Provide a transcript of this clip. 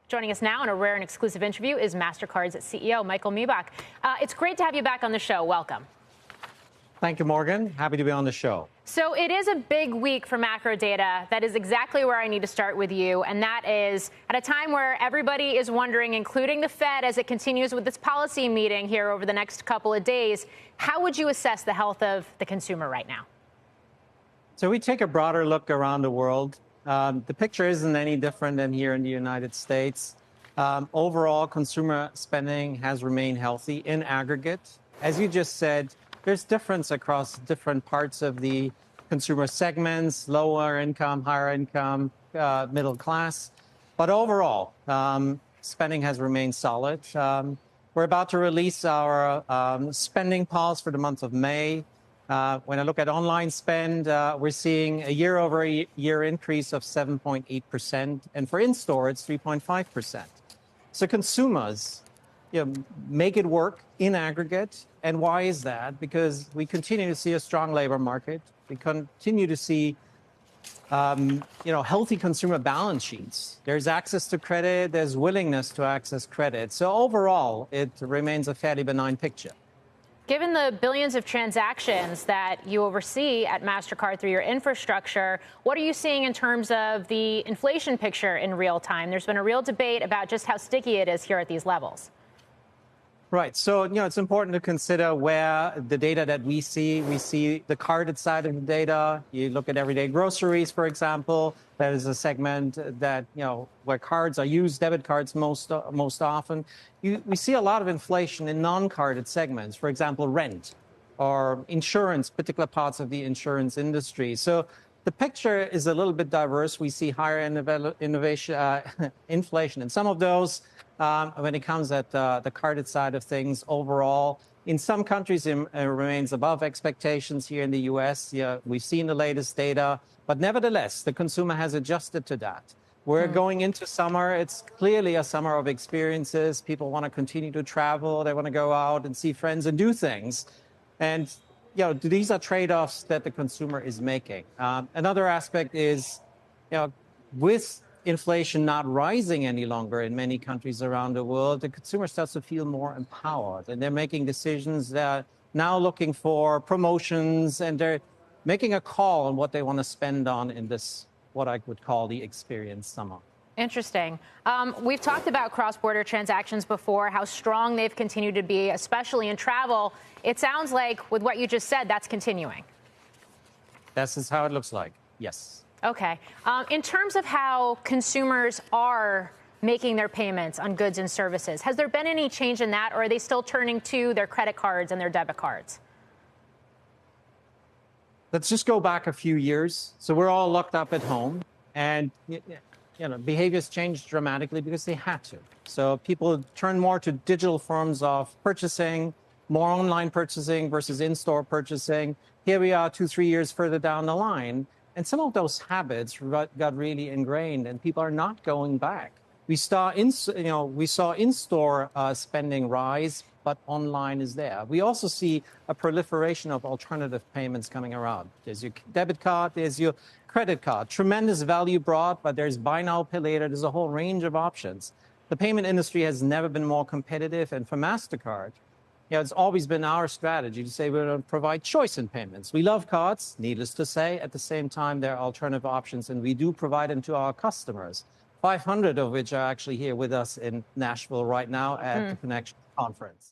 Joining us now in a rare and exclusive interview is Mastercard's CEO, Michael Miebach. It's great to have you back on the show. Welcome. Thank you, Morgan. Happy to be on the show. So it is a big week for macro data. That is exactly where I need to start with you. And that is at a time where everybody is wondering, including the Fed, as it continues with its policy meeting here over the next couple of days, how would you assess the health of the consumer right now? So we take a broader look around the world. The picture isn't any different than here in the United States. Overall, consumer spending has remained healthy in aggregate. As you just said, there's difference across different parts of the consumer segments, lower income, higher income, middle class. But overall, spending has remained solid. We're about to release our spending pulse for the month of May. When I look at online spend, we're seeing a year-over-year increase of 7.8%. And for in-store, it's 3.5%. So consumers make it work in aggregate. And why is that? Because we continue to see a strong labor market. We continue to see healthy consumer balance sheets. There's access to credit. There's willingness to access credit. So overall, it remains a fairly benign picture. Given the billions of transactions that you oversee at Mastercard through your infrastructure, what are you seeing in terms of the inflation picture in real time? There's been a real debate about just how sticky it is here at these levels. Right. So, it's important to consider where the data that we see the carded side of the data. You look at everyday groceries, for example. That is a segment that, where cards are used, debit cards most often. We see a lot of inflation in non-carded segments, for example, rent or insurance, particular parts of the insurance industry. So the picture is a little bit diverse. We see higher inflation in some of those. When it comes at the carded side of things overall, in some countries, it remains above expectations. Here in the U.S., we've seen the latest data. But nevertheless, the consumer has adjusted to that. We're going into summer. It's clearly a summer of experiences. People want to continue to travel. They want to go out and see friends and do things. And these are trade-offs that the consumer is making. Another aspect is, with inflation not rising any longer in many countries around the world, the consumer starts to feel more empowered, and they're making decisions that are now looking for promotions, and they're making a call on what they want to spend on in this, what I would call the experience summer. Interesting. We've talked about cross-border transactions before, how strong they've continued to be, especially in travel. It sounds like with what you just said, that's continuing. That's how it looks like, yes. Okay. In terms of how consumers are making their payments on goods and services, has there been any change in that, or are they still turning to their credit cards and their debit cards? Let's just go back a few years. So we're all locked up at home, and behaviors changed dramatically because they had to. So people turn more to digital forms of purchasing, more online purchasing versus in-store purchasing. Here we are 2-3 years further down the line. And some of those habits got really ingrained, and people are not going back. We saw in-store spending rise, but online is there. We also see a proliferation of alternative payments coming around. There's your debit card, there's your credit card. Tremendous value brought, but there's buy now, pay later. There's a whole range of options. The payment industry has never been more competitive, and for Mastercard, it's always been our strategy to say we're going to provide choice in payments. We love cards, needless to say. At the same time, there are alternative options, and we do provide them to our customers, 500 of which are actually here with us in Nashville right now at the Connection Conference.